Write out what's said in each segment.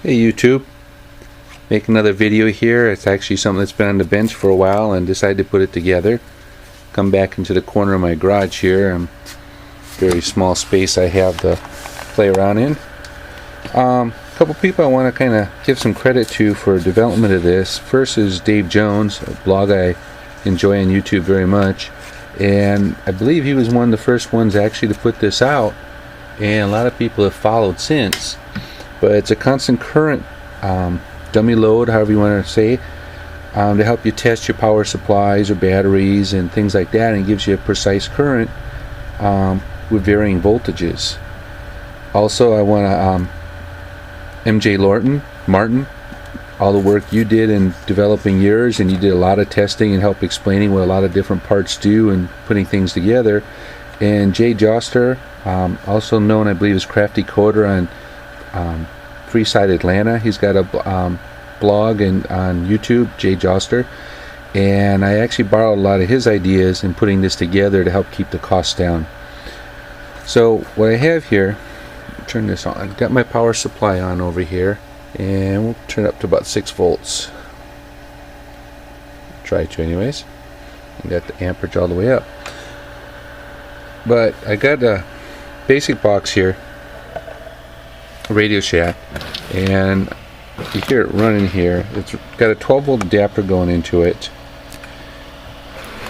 Hey YouTube, make another video here. It's actually something that's been on the bench for a while and decided to put it together. Come back into the corner of my garage here. Very small space I have to play around in. A couple people I want to kind of give some credit to for development of this. First is Dave Jone, a blog I enjoy on YouTube very much, and I believe he was one of the first ones actually to put this out, and a lot of people have followed since. But it's a constant current dummy load, however you want to say, to help you test your power supplies or batteries and things like that, and it gives you a precise current with varying voltages. Also, I want to mjlorton, Martin, all the work you did in developing yours, and you did a lot of testing and help explaining what a lot of different parts do and putting things together. And jjoster, also known I believe as Crafty Coder on Freeside Atlanta. He's got a blog and on YouTube, jjoster, and I actually borrowed a lot of his ideas in putting this together to help keep the costs down. So what I have here, turn this on, got my power supply on over here, and we'll turn it up to about 6 volts. Try to anyways. I got the amperage all the way up. But I got a basic box here, Radio Shack, and you hear it running here. It's got a 12 volt adapter going into it,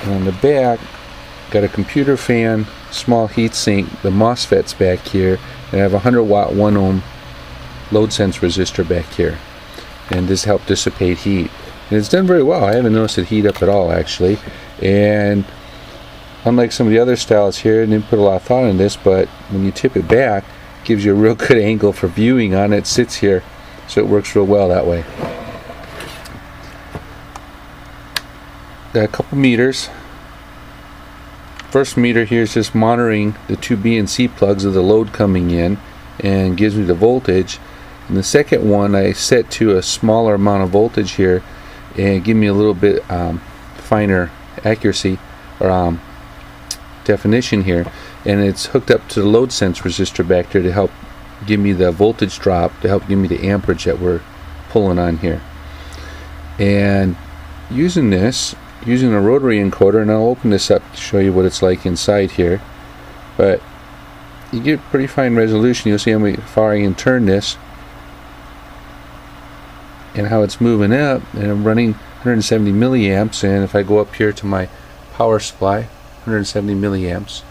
and on the back got a computer fan, small heat sink, the MOSFET's back here, and I have a 100 watt 1 ohm load sense resistor back here, and this helped dissipate heat, and it's done very well. I haven't noticed it heat up at all actually, and unlike some of the other styles here, I didn't put a lot of thought in this, but when you tip it back, gives you a real good angle for viewing on it. It sits here, so it works real well that way. Got a couple meters. First meter here is just monitoring the two B and C plugs of the load coming in and gives me the voltage. And the second one I set to a smaller amount of voltage here and give me a little bit finer accuracy or definition here, and it's hooked up to the load sense resistor back there to help give me the voltage drop, to help give me the amperage that we're pulling on here. And using a rotary encoder, and I'll open this up to show you what it's like inside here, but you get pretty fine resolution. You'll see how far I can turn this and how it's moving up, and I'm running 170 milliamps, and if I go up here to my power supply, 170 milliamps.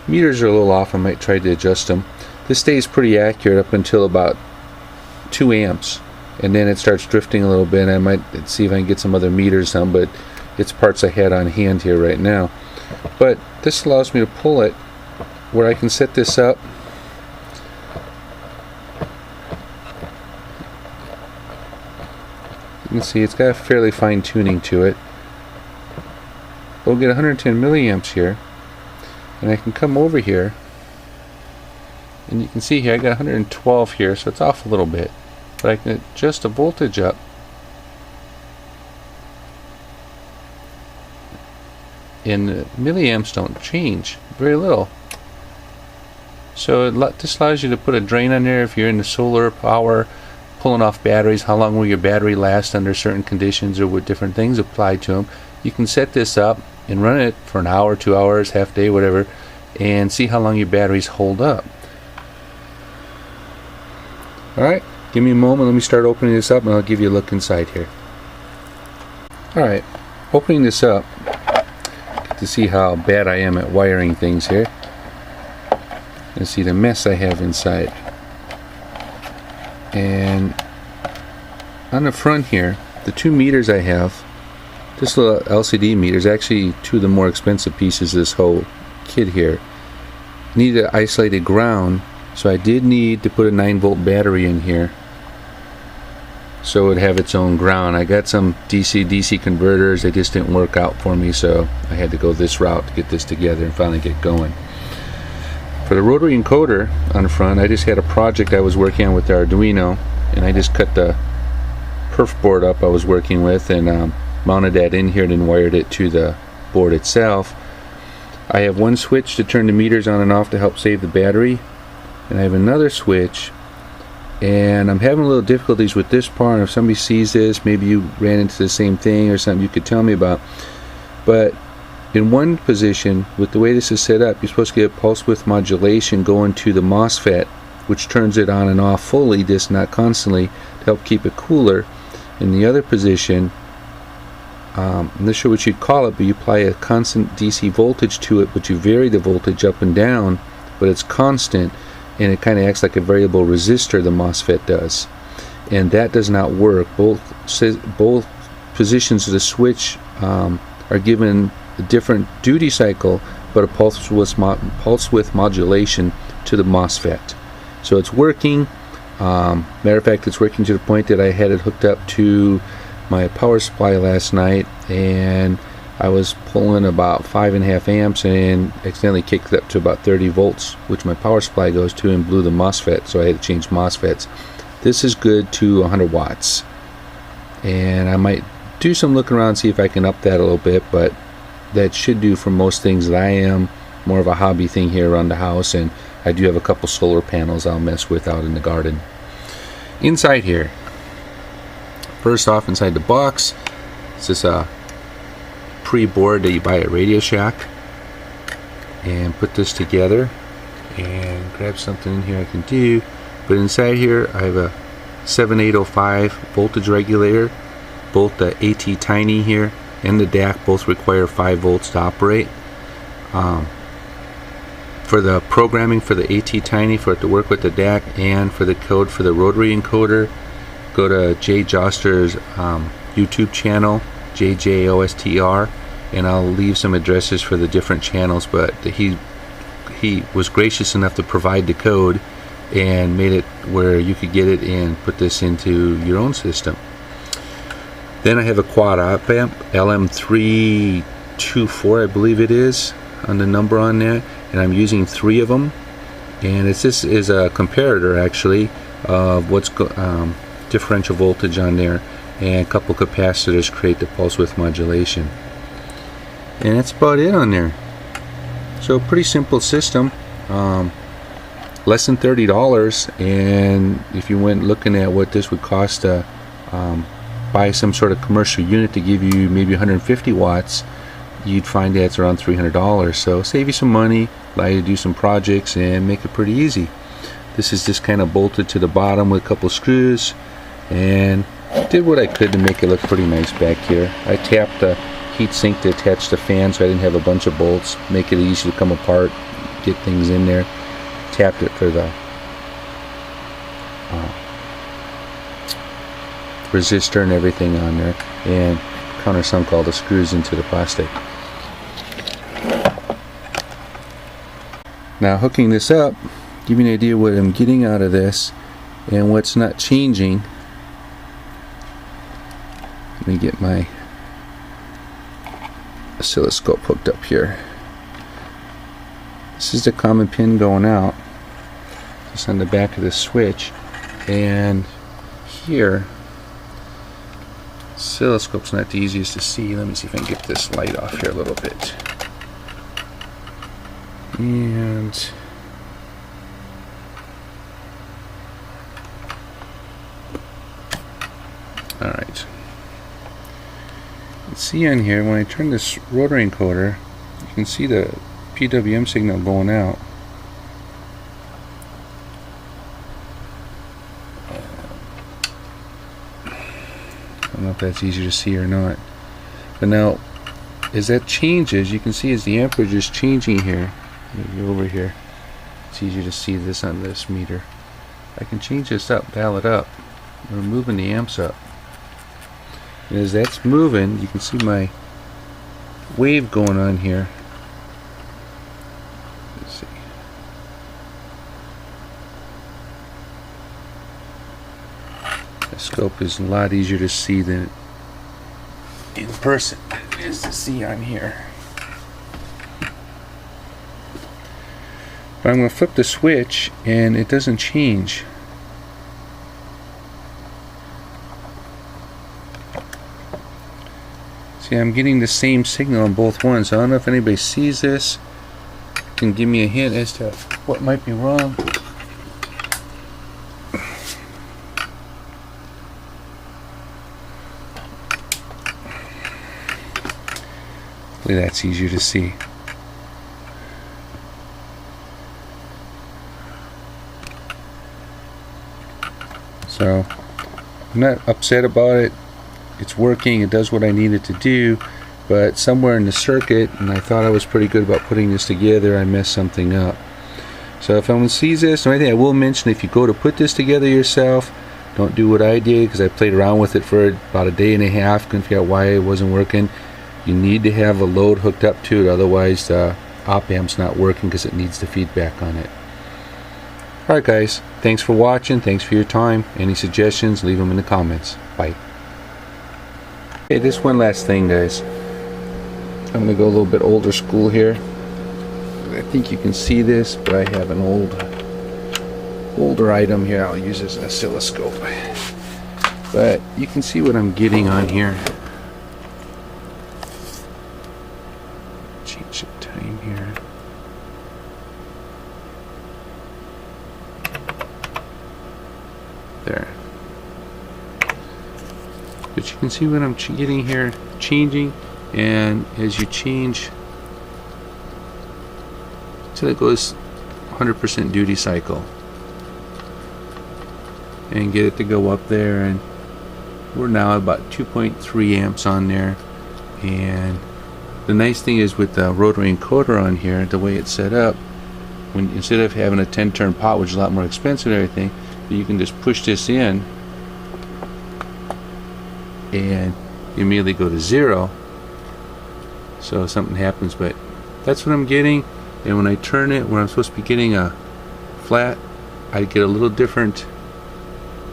Meters are a little off, I might try to adjust them. This stays pretty accurate up until about 2 amps, and then it starts drifting a little bit, and I might see if I can get some other meters on, but it's parts I had on hand here right now. But this allows me to pull it where I can set this up you can see it's got a fairly fine tuning to it. We'll get 110 milliamps here, and I can come over here, and you can see here I got 112 here, so it's off a little bit, but I can adjust the voltage up, and the milliamps don't change very little. So this allows you to put a drain on there if you're in the solar power, pulling off batteries. How long will your battery last under certain conditions or with different things applied to them? You can set this up and run it for an hour, 2 hours, half day, whatever, and see how long your batteries hold up. Alright, give me a moment, let me start opening this up and I'll give you a look inside here. Alright, opening this up to see how bad I am at wiring things here, and see the mess I have inside. And on the front here, the 2 meters I have, this little LCD meter is actually 2 of the more expensive pieces of this whole kit here. Need an isolated ground, so I did need to put a 9 volt battery in here so it would have its own ground. I got some DC converters, they just didn't work out for me, so I had to go this route to get this together and finally get going. For the rotary encoder on the front, I just had a project I was working on with the Arduino, and I just cut the perf board up I was working with and mounted that in here and then wired it to the board itself. I have one switch to turn the meters on and off to help save the battery, and I have another switch and I'm having a little difficulties with this part. If somebody sees this, maybe you ran into the same thing or something you could tell me about. But in one position, with the way this is set up, you're supposed to get pulse width modulation going to the MOSFET, which turns it on and off fully, just not constantly, to help keep it cooler. In the other position, I'm not sure what you'd call it, but you apply a constant DC voltage to it, but you vary the voltage up and down, but it's constant, and it kind of acts like a variable resistor, the MOSFET does. And that does not work. Both positions of the switch are given a different duty cycle, but a pulse width modulation to the MOSFET. So it's working. Matter of fact, it's working to the point that I had it hooked up to my power supply last night, and I was pulling about 5.5 amps and accidentally kicked it up to about 30 volts, which my power supply goes to, and blew the MOSFET, so I had to change MOSFETs. This is good to 100 watts, and I might do some looking around, see if I can up that a little bit, but that should do for most things that I am. More of a hobby thing here around the house, and I do have a couple solar panels I'll mess with out in the garden. Inside here, first off, inside the box, it's this pre-board that you buy at Radio Shack, and put this together and grab something in here I can do. But inside here I have a 7805 voltage regulator. Both the attiny here and the DAC both require 5 volts to operate. For the programming for the attiny, for it to work with the DAC, and for the code for the rotary encoder, go to jjoster's YouTube channel, jjoster, and I'll leave some addresses for the different channels. But he was gracious enough to provide the code and made it where you could get it and put this into your own system. Then I have a quad op amp, LM324 I believe it is on the number on there, and I'm using 3 of them, and this is a comparator actually of what's differential voltage on there, and a couple capacitors create the pulse width modulation, and that's about it on there. So pretty simple system, less than $30, and if you went looking at what this would cost to buy some sort of commercial unit to give you maybe 150 watts, you'd find that it's around $300. So save you some money, allow you to do some projects, and make it pretty easy. This is just kind of bolted to the bottom with a couple screws, and did what I could to make it look pretty nice back here. I tapped the heat sink to attach the fan so I didn't have a bunch of bolts, make it easy to come apart, get things in there. Tapped it for the resistor and everything on there, and countersunk all the screws into the plastic. Now hooking this up, give you an idea what I'm getting out of this and what's not changing. Let me get my oscilloscope hooked up here. This is the common pin going out, just on the back of the switch, and here, oscilloscope's not the easiest to see. Let me see if I can get this light off here a little bit. And alright. Let's see on here, when I turn this rotary encoder, you can see the PWM signal going out. I don't know if that's easier to see or not. But now, as that changes, you can see as the amperage is changing here, maybe over here, it's easier to see this on this meter. I can change this up, dial it up. We're moving the amps up. And as that's moving, you can see my wave going on here. Let's see. The scope is a lot easier to see than in person it is to see on here. But I'm going to flip the switch and it doesn't change. See, I'm getting the same signal on both ones. I don't know if anybody sees this, can give me a hint as to what might be wrong. Hopefully that's easier to see. So I'm not upset about it. It's working, it does what I need it to do, but somewhere in the circuit, and I thought I was pretty good about putting this together, I messed something up. So if anyone sees this, or anything, I will mention, if you go to put this together yourself, don't do what I did, because I played around with it for about a day and a half, couldn't figure out why it wasn't working. You need to have a load hooked up to it, otherwise the op-amp's not working because it needs the feedback on it. Alright guys, thanks for watching, thanks for your time. Any suggestions, leave them in the comments. Bye. Okay, this one last thing guys. I'm going to go a little bit older school here. I think you can see this, but I have an older item here. I'll use as an oscilloscope. But you can see what I'm getting on here. Change the time here. There. But you can see what I'm getting here, changing, and as you change till it goes 100% duty cycle, and get it to go up there, and we're now about 2.3 amps on there. And the nice thing is with the rotary encoder on here, the way it's set up, when instead of having a 10-turn pot, which is a lot more expensive and everything, you can just push this in and you immediately go to 0, so something happens. But that's what I'm getting, and when I turn it, when I'm supposed to be getting a flat, I get a little different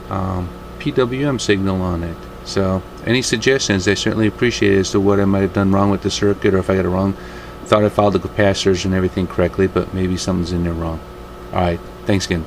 PWM signal on it. So any suggestions, I certainly appreciate it as to what I might have done wrong with the circuit, or if I got it wrong. Thought I followed the capacitors and everything correctly, but maybe something's in there wrong. Alright, thanks again.